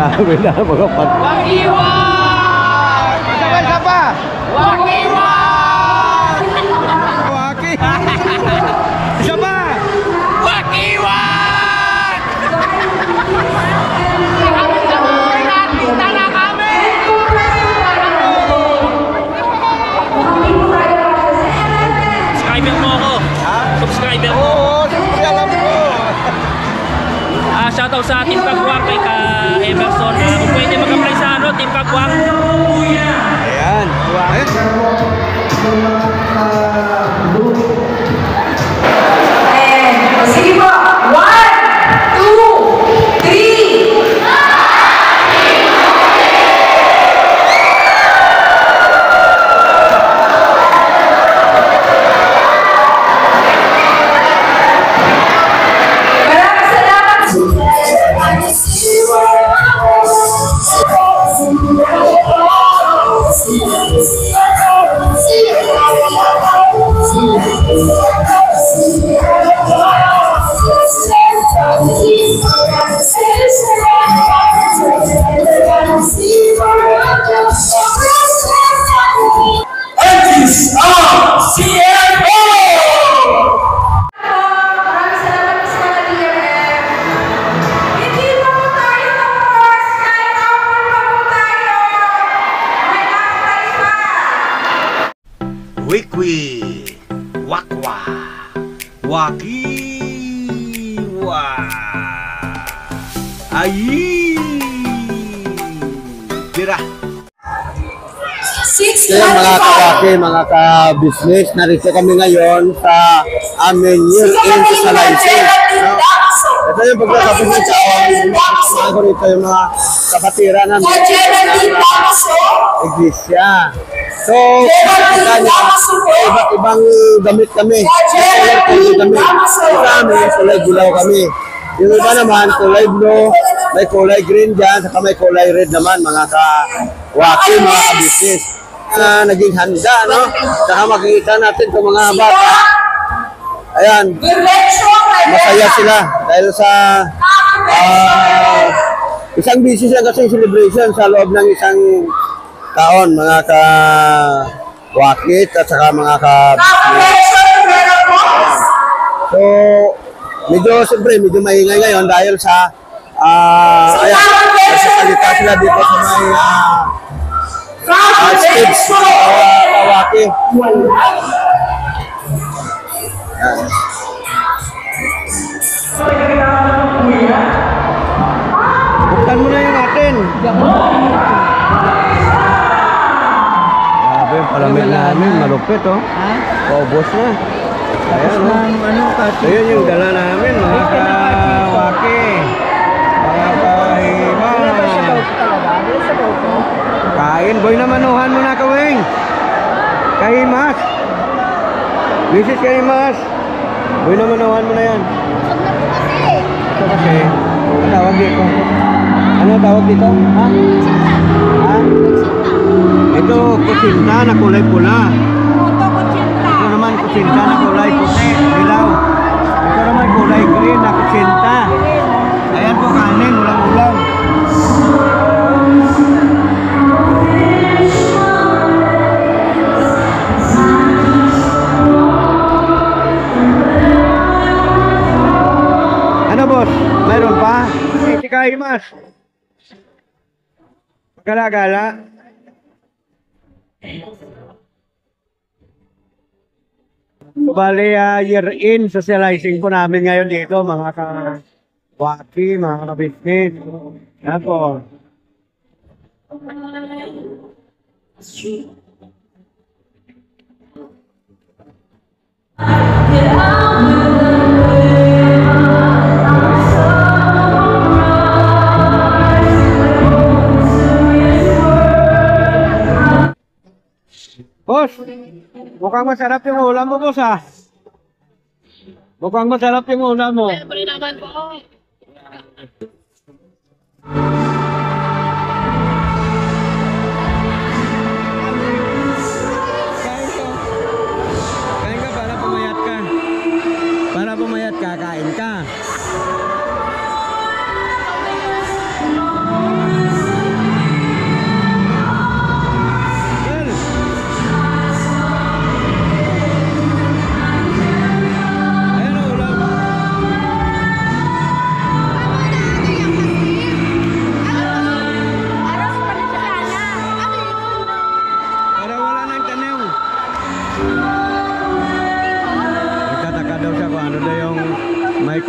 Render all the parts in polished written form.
Grabe na mga pat. Wakiwan! Isa pa! Wakiwan! Waki! Isa pa! Wakiwan! Nakita na kami! Subscriber mo ako. Subscriber mo. Oo, siyempre alam ko. Shoutout sa Team Kagwang kay Emerson. Kung pwede mag-apply sa Team Kagwang. Ayan. Ayan. Sige po. 1, 2, 3. Maraming salamat. Maraming salamat sa mga DRM. Hindi pa po tayo tapos. Kahit ako pa po tayo. May nakatay pa. Wikwi. Wakwa. Wakiwa. Ayi. Tira. So yun, mga kawaki, mga ka-business, narito kami ngayon sa aming year-end socializing. Ito yung pagkakapit ng tawang mga ko rito yung mga kapatira namin sa iglesia. So, kita niya, iba't ibang damit kami. Kulay kami. Sa amin, kulay dilaw kami. Yung iba naman, kulay blue, may kulay green dyan, saka may kulay red naman, mga ka-waki, mga ka-business. Naging handa, no? Saka makikita natin itong mga bata. Ayan, masaya sila dahil sa isang busy lang kasi celebration sa loob ng isang taon, mga ka-wakit at saka mga ka-business. So, siyempre, medyo maingay ngayon dahil sa ayan, nagsasalita sila dito sa may stage kawaki. Ayan. Buksan mo na yung atin. Grabe, yung palamig namin, malupit oh. Paubos na. Ayan oh. So yun yung dala namin, mga kawaki. Mga kahima. Kain, boy na manuhan mo na kawing. Kahimas. Mrs. Kahimas. Boy na manuhan mo na yan. Ito kasi, ano tawag dito? Ano tawag dito? Ha? Ha? Ito, kutsinta na kulay pula. Ito naman kutsinta na kulay puti, dilaw. Ito naman kulay green na kutsinta. Ayan po kanin, ulam-ulam. Ano boss? Mayroon pa? Hindi kayo mas. Gala-gala. Bali, year-in socializing po namin ngayon dito, mga ka-waki, mga ka-business. Yan po. Boss, mukhang masarap yung ulam mo, boss, ha? Mukhang masarap yung ulam mo. Siyempre naman po. Kain ka para pumayat ka. Para pumayat ka, kain ka.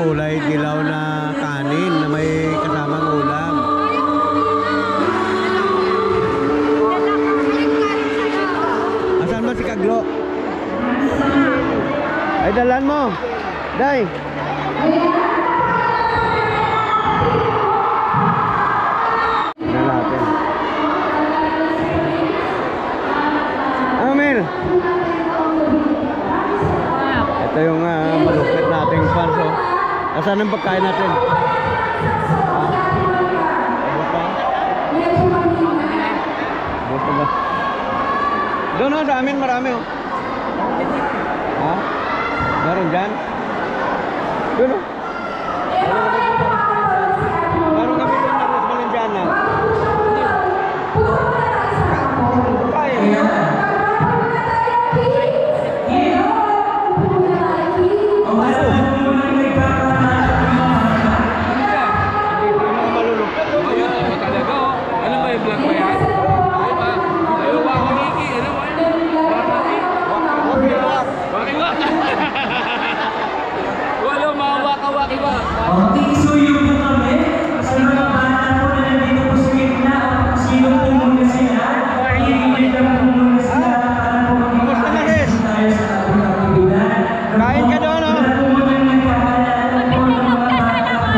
kulay dilaw na kanin na may kasamang ulam. Asan ba si Kaglo? Ay, dalan mo. Day. Tingnan natin. Amel. Ito yung malupit nating fans. Oh. Asan ang pagkain natin? Doon oh, sa amin marami oh. Ha? Meron dyan? Doon oh. Meron kami doon na Rose Valenciana. Kaya.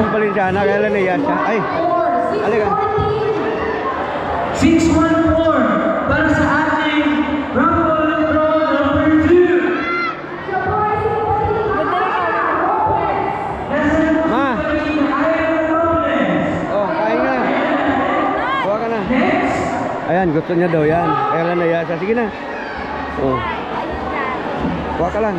Valenciana, kailan na yan siya? Ay, halika. 614 para sa ating Rumble Pro number 2. Ma! Oh, kain na. Kuha ka na. Ayan, gusto niya daw yan. Kailan na yan siya? Sige na. Oh. Kuha ka lang.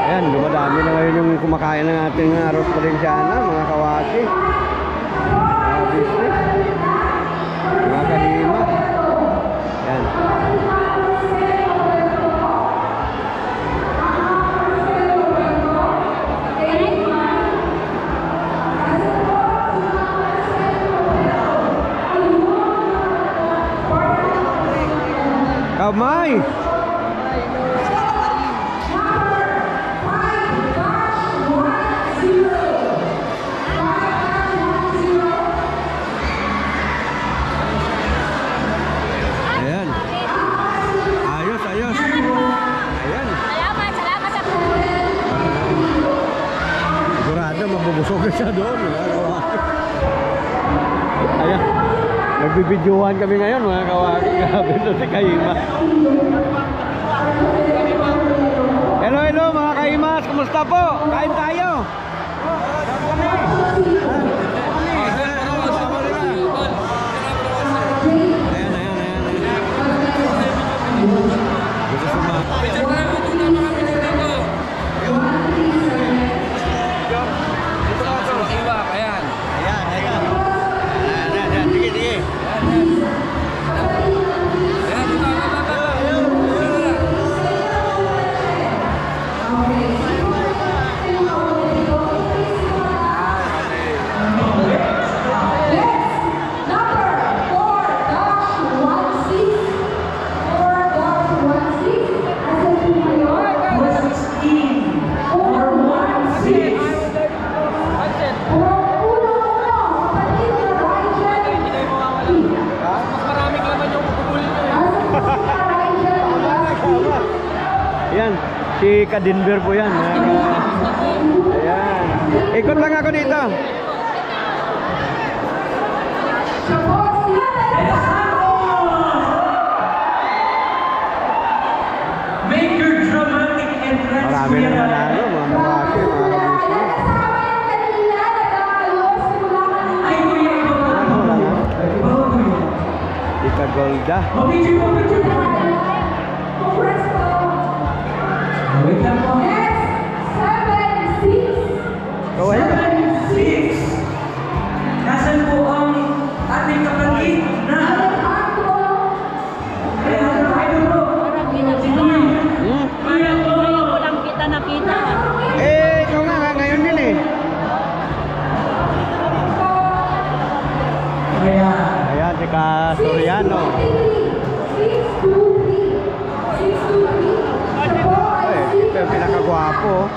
Ayan, dumadami na ngayon yung kumakain ng ating Rose Valenciana, mga kawaki, mga business, mga kanima. Ayan. Kamay! Mabubusog na siya doon. Ayan, nagbibidyohan kami ngayon mga kawaki. Grabe ito si Kaimas. Hello, hello mga Kaimas. Kumusta po? Kain tayo. Ayan, ayan, ayan. Gusto sumama. Yan, si Kadinber po yan. Ayan. Ikot lang ako dito. Marami na nanalo, mga malaki, mga kabusli. Ika Golda. Nasaan po ang ating kapatid na Ikaw nga ngayon din eh. Ayan, si Castoriano. Ay, ito yung pinakagwapo.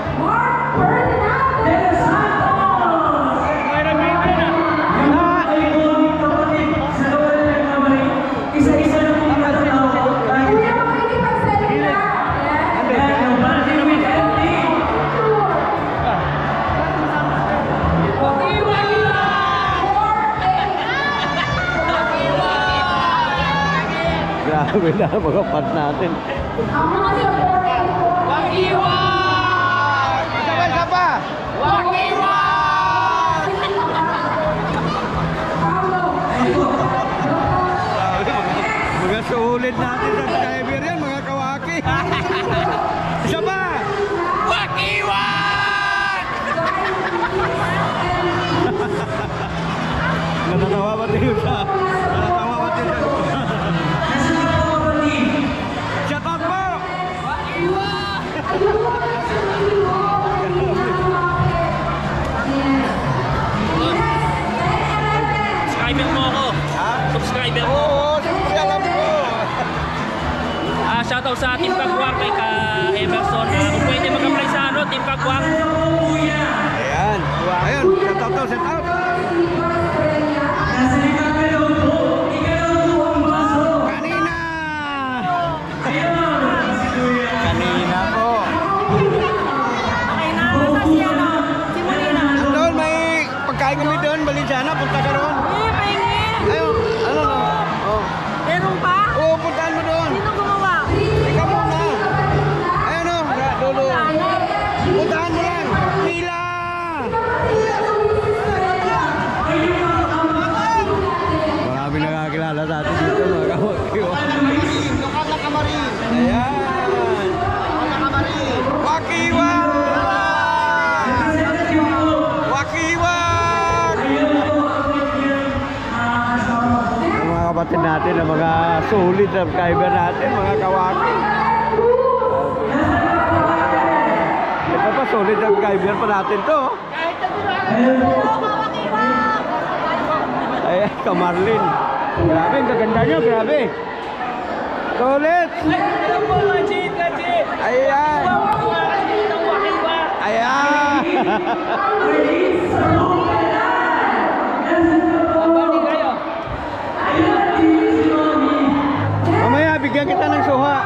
Isa-isa na po mga tao. Grabe na mga fans natin. Isa pa! Mga sulit natin sa driver yan, mga kawaki. Isa pa! Natatawa ba tayo sa? Natatawa ba tayo sa? Shout out po! Subscriber mo ako. Subscriber mo. Oo, siyempre alam ko. Shoutout sa Team Kagwang kay ka Emerson. Kung pwede mag-apply sa ano, Team Kagwang. Ayan. Ayun, shout out to, shout out. Kanina! Kanina po. Andun, may pagkain kami doon, Balinsana, punta ka roon. Ayun, ano no? Oh. Meron pa? Oo, puntaan mo doon. Sino gumawa? Ikaw muna. Ayun o, dulo. Puntaan mo lang. Pila! Marami nakakilala sa atin dito mga kamarin. Lokal na kamarin. Ayan. Lokal na kamarin. Wakiwak! Wakiwak! Ang mga kapatid natin, ang mga solid subscriber natin, mga kawaki. Ito pa, solid subscriber pa natin to. Ayan, Kamarlin. Grabe, ang gaganda nyo, grabe. Solid. Ayan. Ayan. Mamaya, bigyan kita ng suha.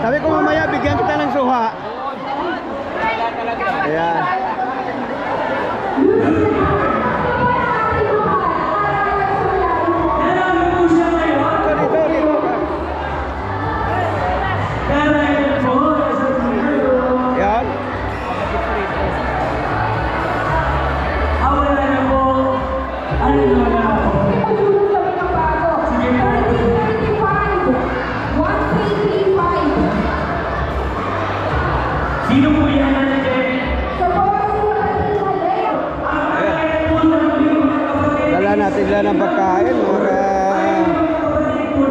Sabi ko mamaya, bigyan kita ng suha. Ayan. Yan. Sino po yan nandiyan? Dala natin lang ng pagkain, mga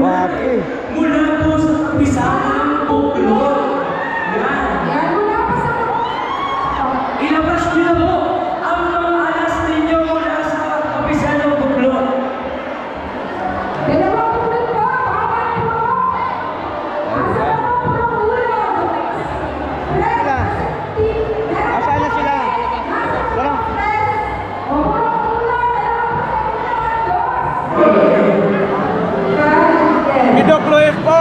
waki. Mula po sa kapisang buklod. Ilabas niyo na po ang mga alas ninyo mula sa kapisang buklod. Asan na sila? Tara. Idok Luis po.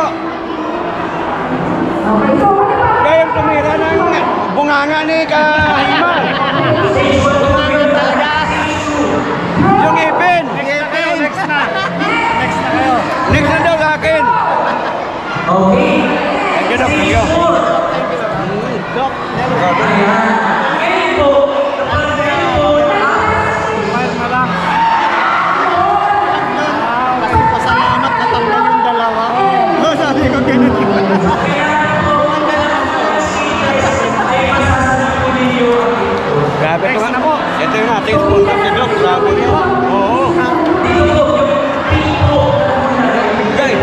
Kaya yung tumira ng bunganga ni Kahima. Yung ipin. Next na. Next na kayo. Next na daw sa akin. Okay. Thank you, Dok. Thank you. Dok. Okay po. Pasalamat na tanggal yung dalawa. Oo, sabi ko ganun. Grabe ito nga po. Ito yung ating sponsor ni Doc. Grabe ito. Oo. Guys.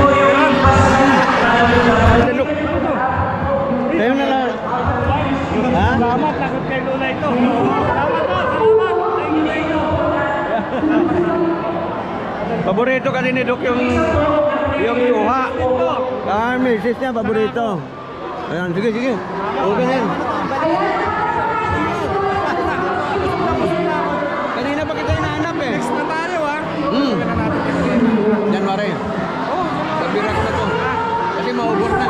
Ito, Doc. Tayo na lang. Ha? Salamat. Takot kayo. Paborito kasi ni Doc yung yuha. Ah, misis niya, paborito. Ayan, sige, sige. Okay na yun. Kanina pa kita hinahanap eh. Next na tayo ah. January. Sabirak na to. Kasi maubos na.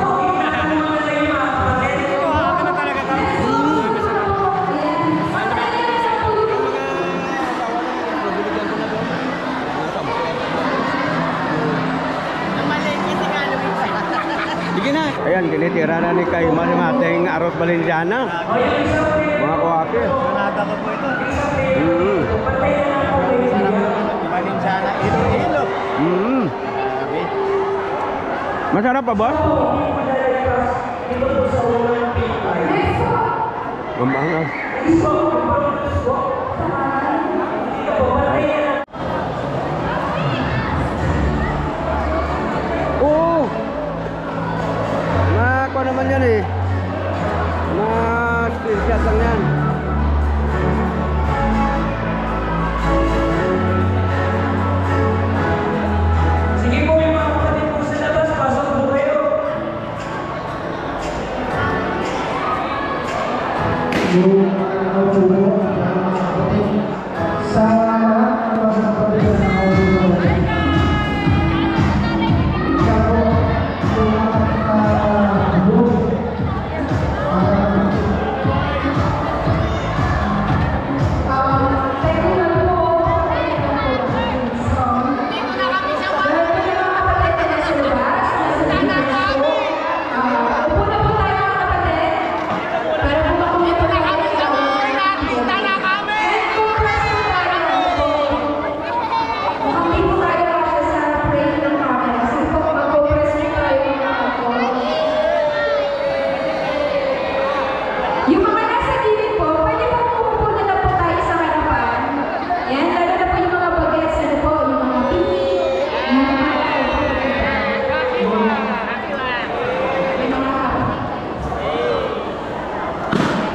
Sige na. Ayan, kinitira na ni Kayo Marimating Aros Valenciana. Mga kuwake. Nanata ko po ito. Valenciana, Iloilo. Masarap pa, boss? Mamangas. Oo! Nakakuha naman yan eh. Na-screenshot lang yan. Sige po, yung mga kapatid po sa labas, pasok po kayo. Yung mga nasa gilid po, pwede po pumupuna na po tayo sa harapan. Yan, lalo na po yung mga bagets, ano po, yung mga pili, yung mga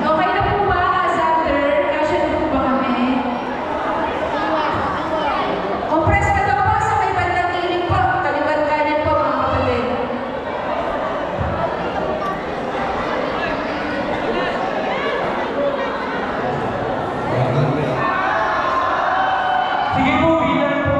okay na po ba, Xander? Kasya na po ba kami? Compress na daw po sa may bandang gilid po, kalibat kanan po mga kapatid. Sige po, bilang po.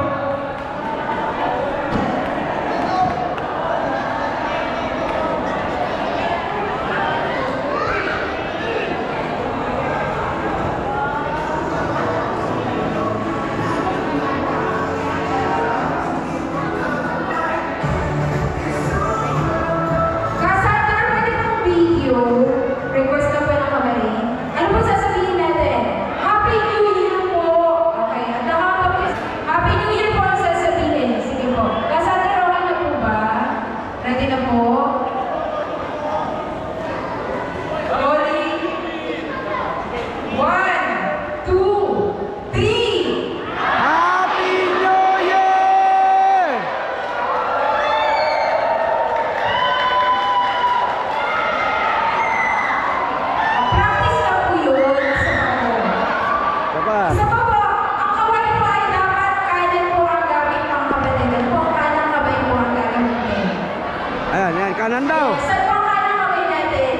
Kasander, pwede pong video. Request na po ng kamarin. Ano po sasabihin natin? Happy New Year po! Okay, at nakakapis. Happy New Year po ang sasabihin. Sige po. Kasander, okay na po ba? Ready na po? Rolling. 1, 2, 3. Happy New Year! Practice lang po yun sa mga. Dapat. Isa pa po, ang kamay po ay dapat kanan po ang gamit ng kapatigan po. Kanang kamay po ang gagamitin. Ayan, ayan. Kanan daw. Saan po ang kanang kamay natin?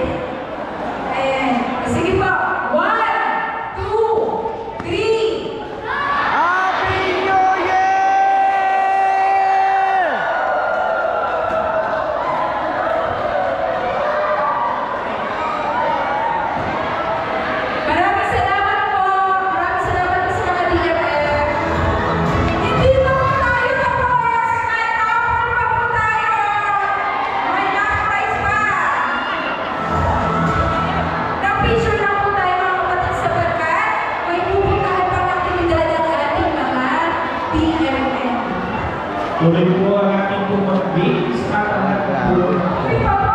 Ayan. Sige po. 1, 2, 3. Happy New Year! Maraming salamat po. Maraming salamat po sa mga DFF. Hindi pa po tayo tapos. Kahit kapon pa po tayo. May last prize pa. Nag-picture lang po tayo mga kapatid sapagkat may pupuntahan pang aktibidad ang ating mga DFF. Tuloy po ang ating pumag-beat sa ating po. Hindi pa po.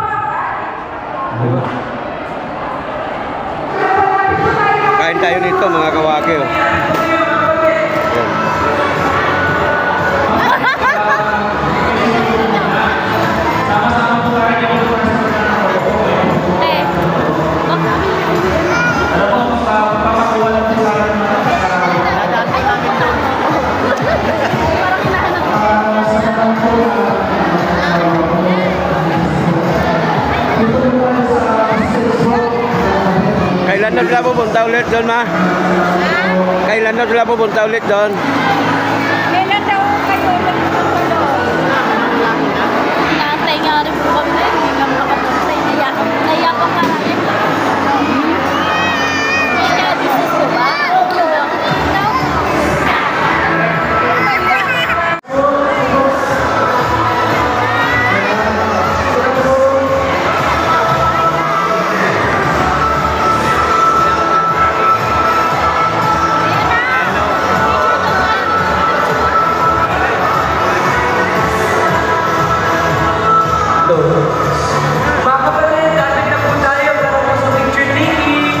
Kain tayo nito mga kawake. Oh. Ayan. Sama-sama po tayo dito sa Alam mo, papakuha lang po tayo ng mga pupunta ulit doon, ma? Kailan na sila pupunta ulit doon? Kailan daw kayo Natay nga rin po kami na hindi kami nakapunta. Naiyak ko nga rin. Kaya business ko ba? Mga kapatid, dati na po tayo para po sa picture taking.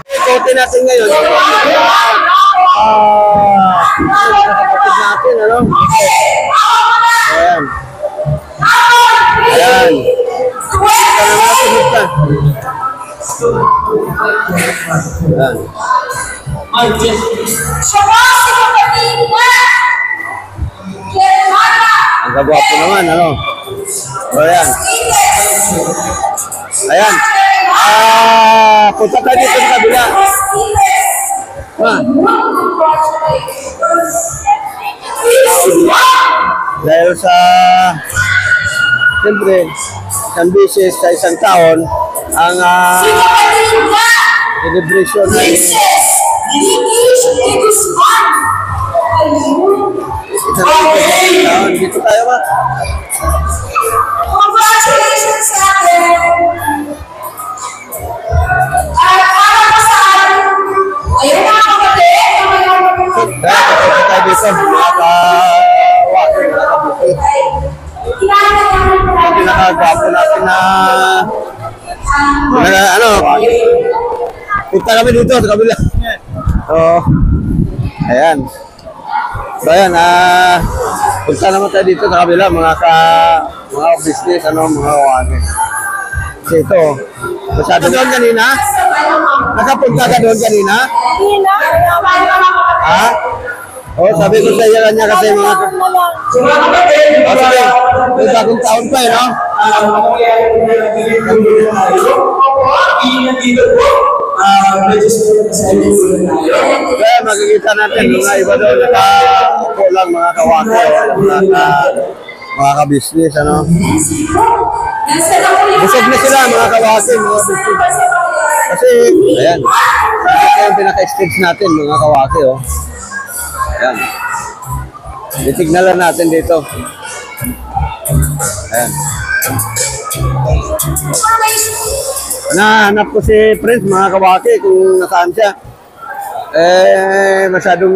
Ikotin natin ngayon. Kapatid natin, ano? Ayan. Ayan. Ito na natin ito. Ayan. Ang gagwapo naman, ano? O, ayan. Ayan. Punta tayo dito sa kabila. Dahil sa siyempre isang beses sa isang taon ang celebration ng taon. Dito tayo ba? Congratulations sa atin! At para po sa atin, ayun mga kapatid, Kaya tayo dito, mga ka-water, mga ka-bukit. Ang pinakagapo natin na ano, punta kami dito sa kabila. So, ayan. So, ayan, punta naman tayo dito sa kabila, mga business, ano, mga water. Kasi ito, masyado doon kanina? Nakapunta ka doon kanina? Ha? Oh, sabi ko sa iyo niya kasi mga... Oh, sabi, may bagong taon pa eh, no? Kaya makikita natin mga iba doon nakaupo lang mga kawake, mga ka-business, ano? Busog na sila mga kawake, mga business. Kasi, ayan, ito yung pinaka-stage natin mga kawake, oh. Ayan. Itignalan natin dito. Ayan. Nahanap ko si Prince, mga kawaki, kung nasaan siya. Masyadong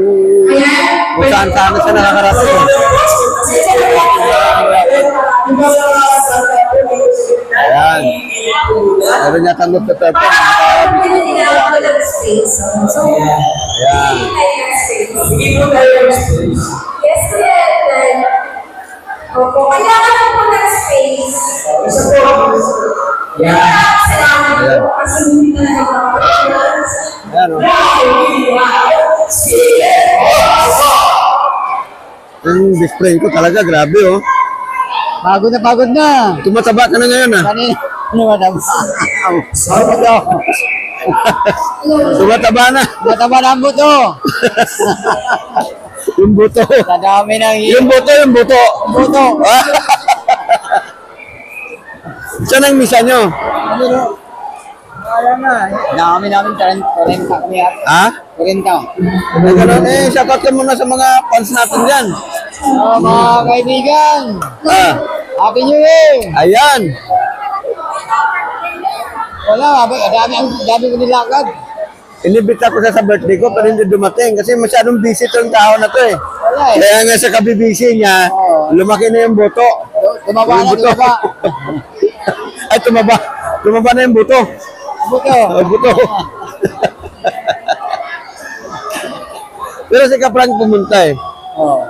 kung saan-saan na siya nakakarating. Ayan. Sabi niya tanggap sa Pepe. Ayan. Yes, yes. Opo, kailangan mo po ng space. Salamat po kasi hindi na nakapagpapalas. Ayan, oh. Yung best friend ko talaga, grabe, oh. Pagod na. Tumataba ka na ngayon, ah. Kanina, ano ba naman? Pagod ako. Tumataba na. Mataba na ang buto. Yung buto. Sa dami ng Yung buto, yung buto. buto. Saan ang misa nyo? Ano no? Wala na. Dami namin 40 kami at Ha? 40. Ay, ganun, shoutout ka muna sa mga fans natin dyan. Mga kaibigan. Ah, Happy New Year. ayan. Wala, dami ko nilakad. Inibita ko siya sa birthday ko pero hindi dumating kasi masyadong busy itong tao na to eh. Wala eh. Kaya nga sa kabibisi niya, lumaki na yung buto. Tumaba na, tumaba. Ay, tumaba. Tumaba na yung buto. Buto. Oh, buto. Pero si Kaprank pumunta eh. Oh.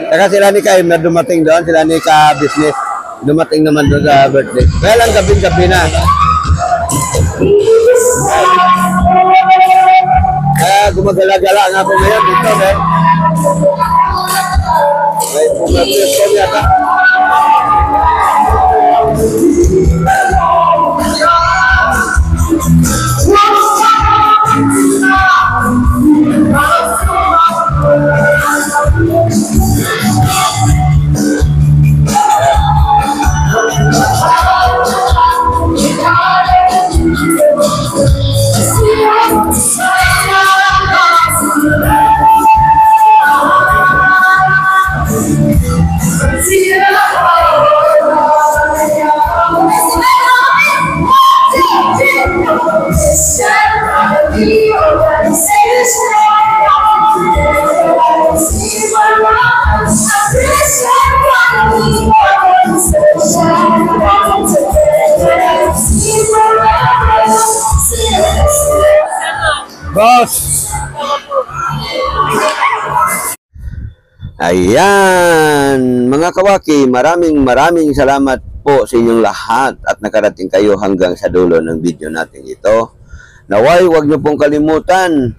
Saka sila ni Kaimer dumating doon, sila ni Ka-Business. Dumating naman doon sa birthday. Kaya lang gabi-gabi na. Kaya gumagala-gala nga po ngayon dito, eh. May pumatid ko yata. Boss! Ayan, mga kawaki, maraming salamat po sa inyong lahat at nakarating kayo hanggang sa dulo ng video natin ito. Naway, huwag niyo pong kalimutan,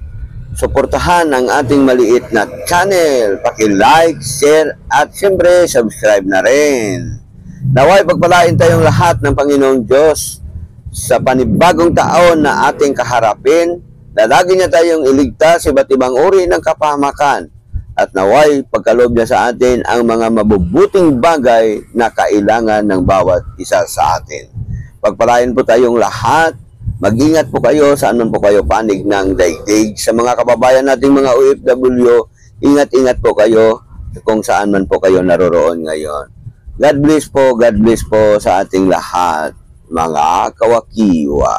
suportahan ang ating maliit na channel. Paki-like, share, at siyempre, subscribe na rin. Naway, pagpalain tayong lahat ng Panginoong Diyos sa panibagong taon na ating kaharapin, na lagi niya tayong iligtas sa iba't ibang uri ng kapahamakan. At naway, pagkaloob niya sa atin ang mga mabubuting bagay na kailangan ng bawat isa sa atin. Pagpalain po tayong lahat. Mag-ingat po kayo saan man po kayo panig ng daigdig. Sa mga kababayan nating mga OFW, ingat-ingat po kayo kung saan man po kayo naroroon ngayon. God bless po sa ating lahat, mga kawakiwa.